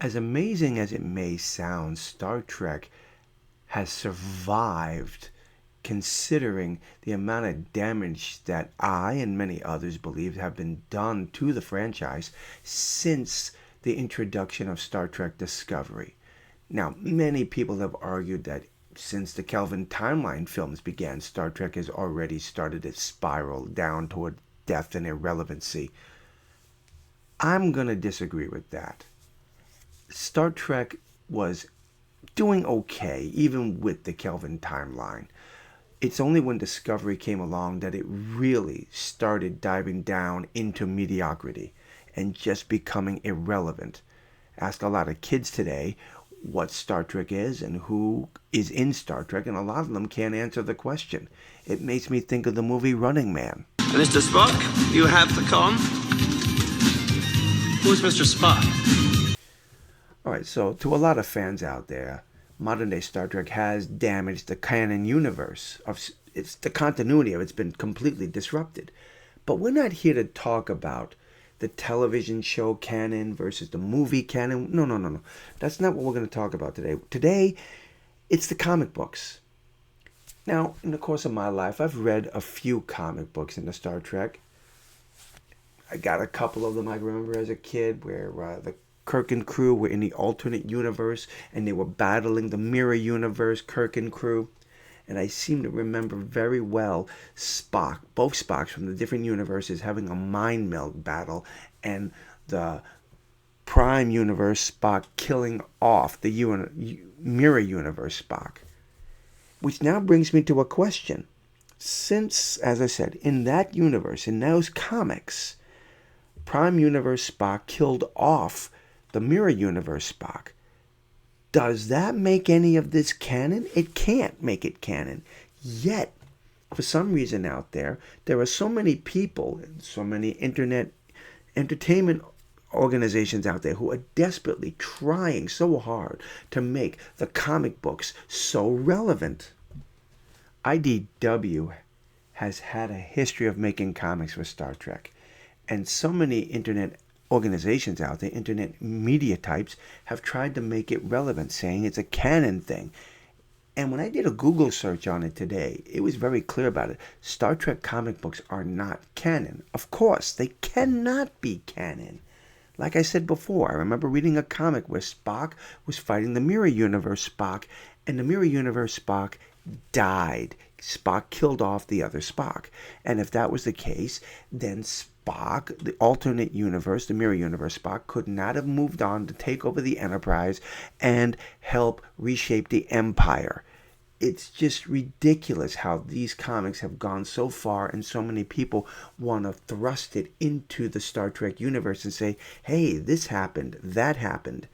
As amazing as it may sound, Star Trek has survived considering the amount of damage that I and many others believe have been done to the franchise since the introduction of Star Trek Discovery. Now, many people have argued that since the Kelvin Timeline films began, Star Trek has already started its spiral down toward death and irrelevancy. I'm going to disagree with that. Star Trek was doing okay, even with the Kelvin Timeline. It's only when Discovery came along that it really started diving down into mediocrity and just becoming irrelevant. Ask a lot of kids today what Star Trek is and who is in Star Trek, and a lot of them can't answer the question. It makes me think of the movie Running Man. Mr. Spock, you have the con? Who's Mr. Spock? All right, so to a lot of fans out there, modern-day Star Trek has damaged the canon universe. It's the continuity of it's been completely disrupted. But we're not here to talk about the television show canon versus the movie canon. No. That's not what we're going to talk about today. Today, it's the comic books. Now, in the course of my life, I've read a few comic books in the Star Trek. I got a couple of them I remember as a kid where the Kirk and crew were in the alternate universe and they were battling the mirror universe, Kirk and crew. And I seem to remember very well both Spocks from the different universes having a mind meld battle and the Prime universe Spock killing off the mirror universe Spock. Which now brings me to a question. Since, as I said, in that universe, in those comics, Prime universe Spock killed off the mirror universe Spock. Does that make any of this canon? It can't make it canon. Yet, for some reason out there are so many people, so many internet entertainment organizations out there who are desperately trying so hard to make the comic books so relevant. IDW has had a history of making comics for Star Trek. And so many internet organizations out there, internet media types, have tried to make it relevant, saying it's a canon thing. And when I did a Google search on it today, it was very clear about it. Star Trek comic books are not canon. Of course, they cannot be canon. Like I said before, I remember reading a comic where Spock was fighting the Mirror Universe Spock, and the Mirror Universe Spock died. Spock killed off the other Spock. And if that was the case, then Spock, the alternate universe, the Mirror Universe Spock, could not have moved on to take over the Enterprise and help reshape the Empire. It's just ridiculous how these comics have gone so far and so many people want to thrust it into the Star Trek universe and say, hey, this happened, that happened.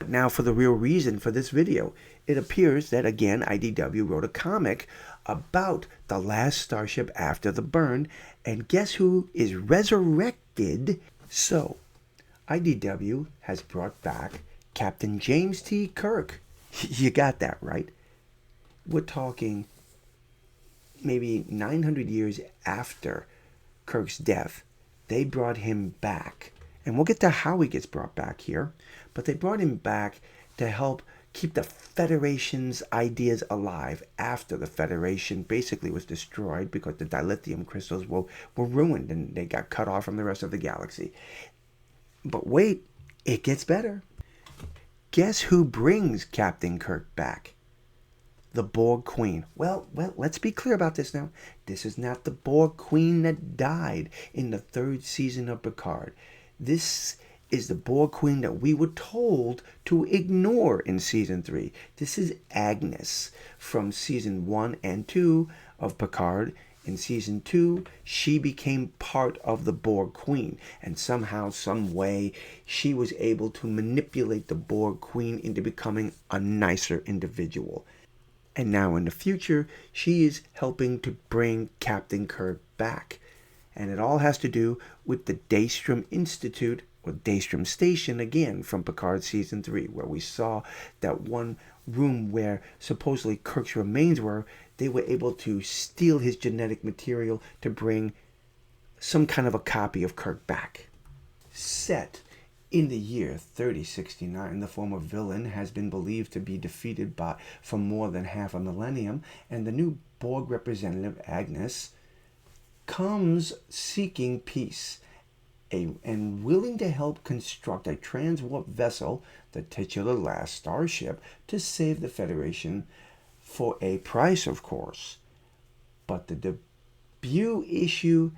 Now for the real reason for this video. It appears that, again, IDW wrote a comic about the last starship after the burn, and guess who is resurrected? So, IDW has brought back Captain James T. Kirk. You got that, right? We're talking maybe 900 years after Kirk's death. They brought him back. And we'll get to how he gets brought back here. But they brought him back to help keep the Federation's ideas alive after the Federation basically was destroyed because the dilithium crystals were ruined and they got cut off from the rest of the galaxy. But wait, it gets better. Guess who brings Captain Kirk back? The Borg Queen. Well, let's be clear about this now. This is not the Borg Queen that died in the third season of Picard. This is the Borg Queen that we were told to ignore in Season 3. This is Agnes from Season 1 and 2 of Picard. In Season 2, she became part of the Borg Queen, and somehow, some way, she was able to manipulate the Borg Queen into becoming a nicer individual. And now in the future, she is helping to bring Captain Kirk back. And it all has to do with the Daystrom Institute, or Daystrom Station, again, from Picard Season 3, where we saw that one room where supposedly Kirk's remains were. They were able to steal his genetic material to bring some kind of a copy of Kirk back. Set In the year 3069, the former villain has been believed to be defeated for more than half a millennium, and the new Borg representative, Agnes, comes seeking peace and willing to help construct a transwarp vessel, the titular last starship, to save the Federation for a price, of course. But the debut issue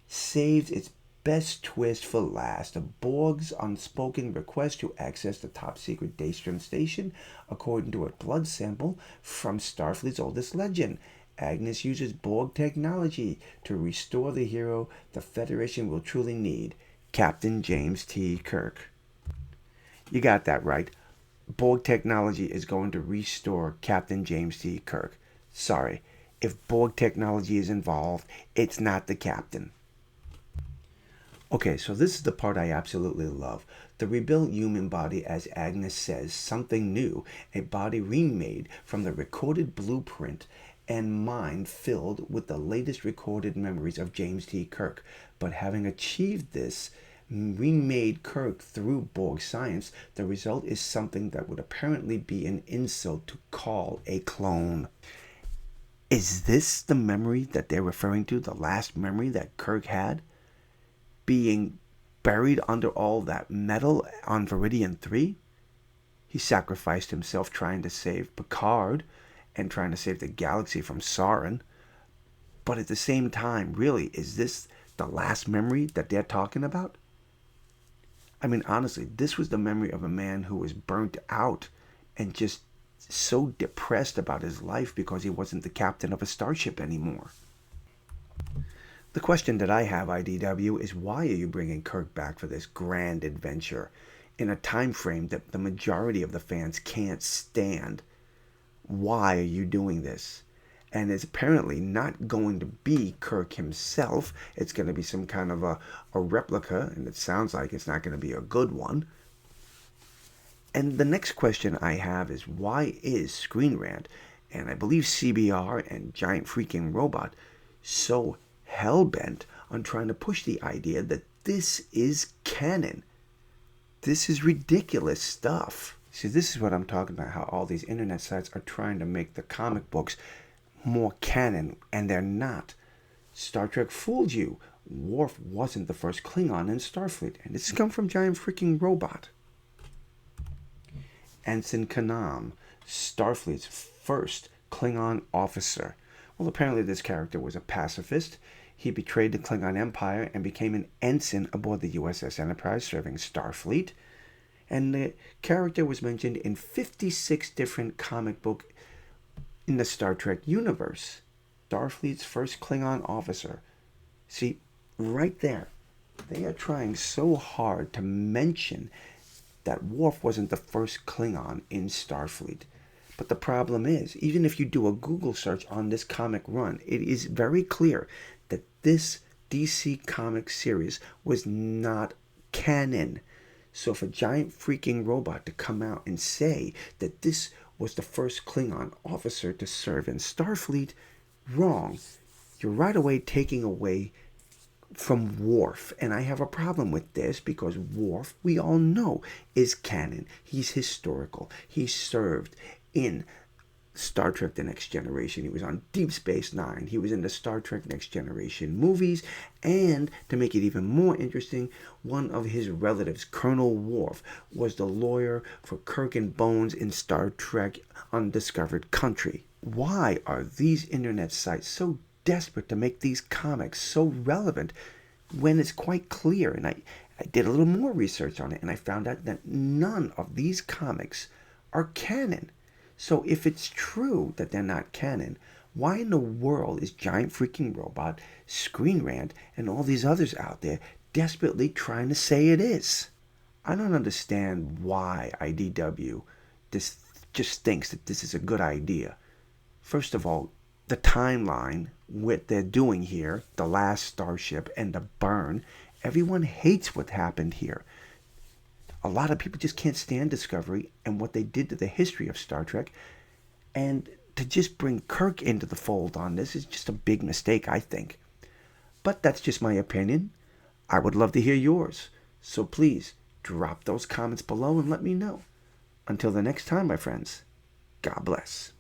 saved its best twist for last. The Borg's unspoken request to access the top-secret Daystrom station, according to a blood sample from Starfleet's oldest legend. Agnes uses Borg technology to restore the hero the Federation will truly need, Captain James T. Kirk. You got that right. Borg technology is going to restore Captain James T. Kirk. Sorry, if Borg technology is involved, it's not the captain. Okay, so this is the part I absolutely love. The rebuilt human body, as Agnes says, something new, a body remade from the recorded blueprint and mind filled with the latest recorded memories of James T. Kirk. But having achieved this remade Kirk through Borg science, the result is something that would apparently be an insult to call a clone. Is this the memory that they're referring to, the last memory that Kirk had? Being buried under all that metal on Veridian 3? He sacrificed himself trying to save Picard and trying to save the galaxy from Sauron. But at the same time, really, is this the last memory that they're talking about? I mean, honestly, this was the memory of a man who was burnt out and just so depressed about his life because he wasn't the captain of a starship anymore. The question that I have, IDW, is why are you bringing Kirk back for this grand adventure in a time frame that the majority of the fans can't stand? Why are you doing this? And it's apparently not going to be Kirk himself. It's going to be some kind of a replica, and it sounds like it's not going to be a good one. And the next question I have is, why is Screen Rant, and I believe CBR and Giant Freaking Robot, so hell-bent on trying to push the idea that this is canon? This is ridiculous stuff. See, this is what I'm talking about, how all these internet sites are trying to make the comic books more canon, and they're not. Star Trek fooled you. Worf wasn't the first Klingon in Starfleet, and this has come from Giant Freaking Robot. Ensign Kanan, Starfleet's first Klingon officer. Well, apparently this character was a pacifist. He betrayed the Klingon Empire and became an ensign aboard the USS Enterprise serving Starfleet. And the character was mentioned in 56 different comic books in the Star Trek universe. Starfleet's first Klingon officer. See, right there, they are trying so hard to mention that Worf wasn't the first Klingon in Starfleet. But the problem is, even if you do a Google search on this comic run, it is very clear that this DC comic series was not canon. So for Giant Freaking Robot to come out and say that this was the first Klingon officer to serve in Starfleet, wrong. You're right away taking away from Worf, and I have a problem with this because Worf, we all know, is canon. He's historical. He served in Star Trek The Next Generation. He was on Deep Space Nine. He was in the Star Trek Next Generation movies, and to make it even more interesting, one of his relatives, Colonel Worf, was the lawyer for Kirk and Bones in Star Trek Undiscovered Country. Why are these internet sites so desperate to make these comics so relevant when it's quite clear? And I did a little more research on it, and I found out that none of these comics are canon. So if it's true that they're not canon, why in the world is Giant Freaking Robot, Screen Rant, and all these others out there desperately trying to say it is? I don't understand why IDW just thinks that this is a good idea. First of all, the timeline, what they're doing here, the last starship and the burn, everyone hates what happened here. A lot of people just can't stand Discovery and what they did to the history of Star Trek. And to just bring Kirk into the fold on this is just a big mistake, I think. But that's just my opinion. I would love to hear yours. So please, drop those comments below and let me know. Until the next time, my friends, God bless.